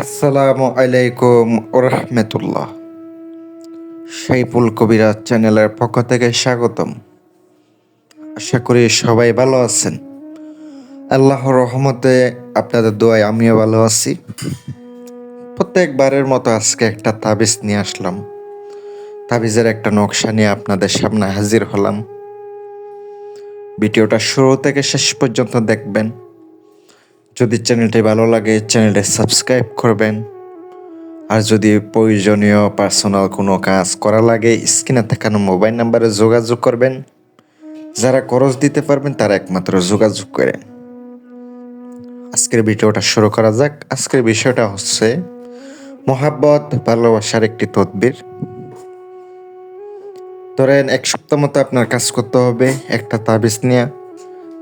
আসসালামু আলাইকুম ওরহমতুল্লাহ। সাইফুল কবিরাজ চ্যানেলের পক্ষ থেকে স্বাগতম। আশা করি সবাই ভালো আছেন। আল্লাহর রহমতে আপনাদের দোয়ায় আমিও ভালো আছি। প্রত্যেকবারের মতো আজকে একটা তাবিজ নিয়ে আসলাম। তাবিজের একটা নকশা নিয়ে আপনাদের সামনে হাজির হলাম। ভিডিওটা শুরু থেকে শেষ পর্যন্ত দেখবেন। যদি চ্যানেলটি ভালো লাগে চ্যানেলটি সাবস্ক্রাইব করবেন। আর যদি প্রয়োজনীয় পার্সোনাল কোনো কাজ করা লাগে স্ক্রিনে দেখানো মোবাইল নাম্বারে যোগাযোগ করবেন। যারা খরচ দিতে পারবেন তারা একমাত্র যোগাযোগ করেন। আজকের ভিডিওটা শুরু করা যাক। আজকের বিষয়টা হচ্ছে মহাব্বত, ভালোবাসার একটি তদবির। ধরেন এক সপ্তাহ মতো আপনার কাজ করতে হবে একটা তাবিজ নিয়ে,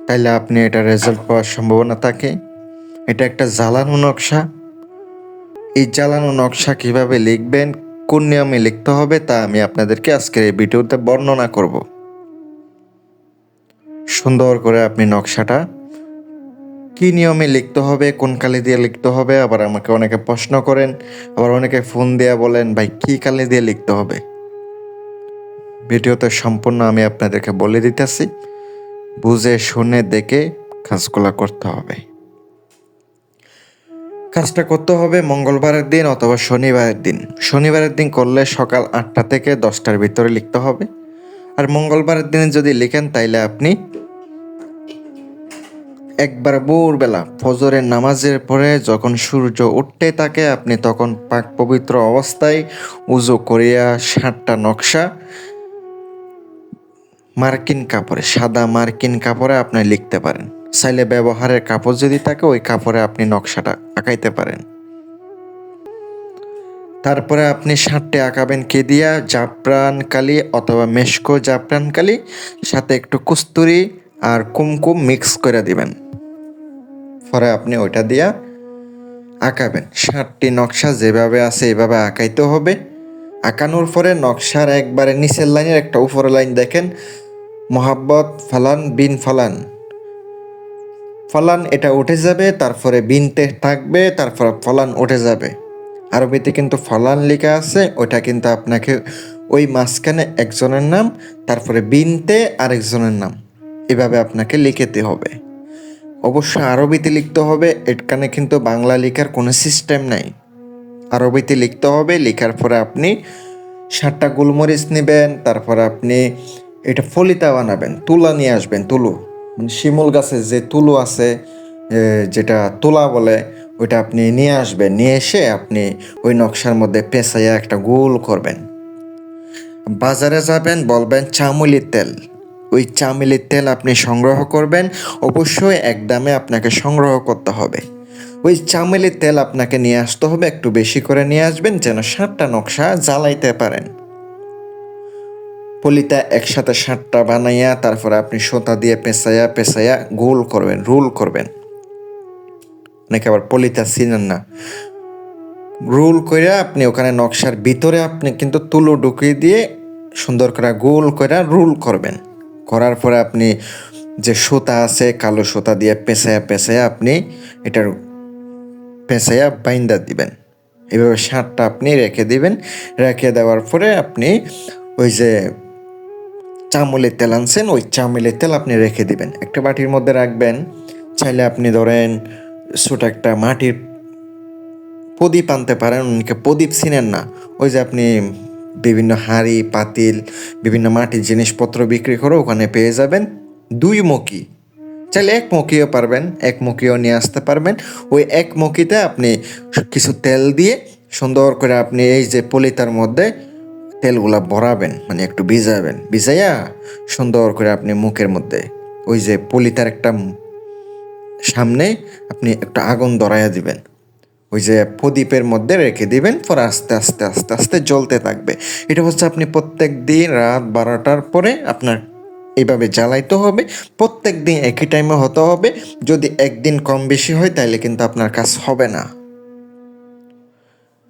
তাইলে আপনি এটা রেজাল্ট পাওয়ার সম্ভাবনা থাকে। এটা একটা জ্বালানো নকশা। এই জ্বালানো নকশা কিভাবে লিখবেন, কোন নিয়মে লিখতে হবে তা আমি আপনাদেরকে আজকের এই ভিডিওতে বর্ণনা করব। সুন্দর করে আপনি নকশাটা কি নিয়মে লিখতে হবে, কোন কালি দিয়ে লিখতে হবে, আবার আমাকে অনেকে প্রশ্ন করেন, আবার অনেকে ফোন দিয়ে বলেন ভাই কি কালি দিয়ে লিখতে হবে। ভিডিওতে সম্পূর্ণ আমি আপনাদেরকে বলে দিতেছি, বুঝে শুনে দেখে কাজগুলো করতে হবে। কাজটা করতে হবে মঙ্গলবারের দিন অথবা শনিবারের দিন। শনিবারের দিন করলে সকাল 8টা থেকে 10টার ভিতরে লিখতে হবে। আর মঙ্গলবারের দিনে যদি লিখেন তাইলে আপনি একবার ভোরবেলা ফজরের নামাজের পরে যখন সূর্য উঠতে থাকে আপনি তখন পাক পবিত্র অবস্থায় উজু করিয়া 7টা নকশা মার্কিন কাপড়ে, সাদা মার্কিন কাপড়ে আপনি লিখতে পারেন। চাইলে ব্যবহারের কাপড় যদি থাকে ওই কাপড়ে আপনি নকশাটা আঁকাইতে পারেন। তারপরে আপনি 7টে আঁকাবেন কি দিয়া, জাফরান কালি অথবা মেশকো জাফরান কালি, সাথে একটু কস্তুরি আর কুমকুম মিক্স করে দিবেন। পরে আপনি ওইটা দিয়া আঁকাবেন। 7টি নকশা যেভাবে আছে এভাবে আঁকাইতে হবে। আঁকানোর পরে নকশার একবারে নিচের লাইনের একটা উপরের লাইন দেখেন, মোহাব্বত ফালান বিন ফালান, ফলান এটা উঠে যাবে, তারপরে বিনতে থাকবে, তারপরে ফলান উঠে যাবে। আরবিতে কিন্তু ফলান লেখা আছে, ওইটা কিন্তু আপনাকে ওই মাঝখানে একজনের নাম, তারপরে বিনতে আরেকজনের নাম, এভাবে আপনাকে লিখতে হবে। অবশ্যই আরবিতে লিখতে হবে, এখানে কিন্তু বাংলা লেখার কোনো সিস্টেম নাই। আরবিতে লিখতে হবে। লেখার পরে আপনি 7টা গোলমরিচ নেবেন, তারপরে আপনি এটা ফলিতা বানাবেন, তুলা নিয়ে আসবেন। তুলো মানে শিমুল গাছের যে তুলো আছে, যেটা তুলা বলে, ওইটা আপনি নিয়ে আসবেন। নিয়ে এসে আপনি ওই নকশার মধ্যে পেঁচাইয়া একটা গোল করবেন। বাজারে যাবেন, বলবেন চামুলির তেল। ওই চামেলির তেল আপনি সংগ্রহ করবেন। অবশ্যই এক দামে আপনাকে সংগ্রহ করতে হবে। ওই চামেলির তেল আপনাকে নিয়ে আসতে হবে, একটু বেশি করে নিয়ে আসবেন যেন 7টা নকশা জ্বালাইতে পারেন। পলিতা একসাথে 7টা বানাইয়া তারপরে আপনি সুতা দিয়ে পেঁচাইয়া পেঁচাইয়া গোল করবেন, রোল করবেন। অনেকে আবার পলিতা চিনেন না। রোল করে আপনি ওখানে নকশার ভিতরে আপনি কিন্তু তুলো ঢুকিয়ে দিয়ে সুন্দর করে গোল করে রোল করবেন। করার পরে আপনি যে সুতা আছে কালো সুতা দিয়ে পেঁচাইয়া পেঁচাইয়া আপনি এটার পেঁচাইয়া বাইন্দা দিবেন। এভাবে 7টা আপনি রেখে দিবেন। রেখে দেওয়ার পরে আপনি ওই যে চামলের তেল আনছেন ওই চামলের তেল আপনি রেখে দিবেন, একটা বাটির মধ্যে রাখবেন। চাইলে আপনি ধরেন ছোট একটা মাটির প্রদীপ আনতে পারেন। অনেকে প্রদীপ চিনেন না, ওই যে আপনি বিভিন্ন হাঁড়ি পাতিল বিভিন্ন মাটির জিনিসপত্র বিক্রি করে ওখানে পেয়ে যাবেন 2 মুখী। চাইলে 1 মুখীও পারবেন, 1 মুখীও নিয়ে আসতে পারবেন। ওই 1 মুখীতে আপনি কিছু তেল দিয়ে সুন্দর করে আপনি এই যে পলিতার মধ্যে তেলগুলা ভরাবেন, মানে একটু ভিজাবেন। ভিজাইয়া সুন্দর করে আপনি মুখের মধ্যে ওই যে পলিতার একটা সামনে আপনি একটু আগুন ধরাইয়া দিবেন। ওই যে প্রদীপের মধ্যে রেখে দিবেন, পরে আস্তে আস্তে আস্তে আস্তে জ্বলতে থাকবে। এটা হচ্ছে আপনি প্রত্যেক দিন রাত 12টার পরে আপনার এইভাবে জ্বালাইতে হবে। প্রত্যেক দিন একই টাইমে হতে হবে। যদি একদিন কম বেশি হয় তাহলে কিন্তু আপনার কাজ হবে না।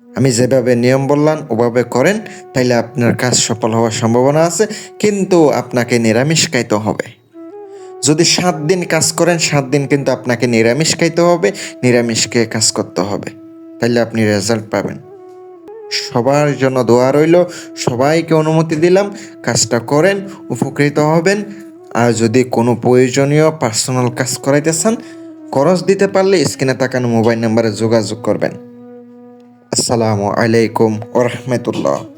আমি যেভাবে নিয়ম বললাম ওভাবে করেন, তাইলে আপনার কাজ সফল হওয়ার সম্ভাবনা আছে। কিন্তু আপনাকে নিরামিষ খাইতে হবে। যদি 7 দিন কাজ করেন 7 দিন কিন্তু আপনাকে নিরামিষ খাইতে হবে, নিরামিষ খেয়ে কাজ করতে হবে। তাহলে আপনি রেজাল্ট পাবেন। সবার জন্য দোয়া রইল, সবাইকে অনুমতি দিলাম, কাজটা করেন, উপকৃত হবেন। আর যদি কোনো প্রয়োজনীয় পার্সোনাল কাজ করাইতে চান, খরচ দিতে পারলে স্ক্রিনে তাকানো মোবাইল নাম্বারে যোগাযোগ করবেন। আসসালামু আলাইকুম ওয়া রাহমাতুল্লাহ।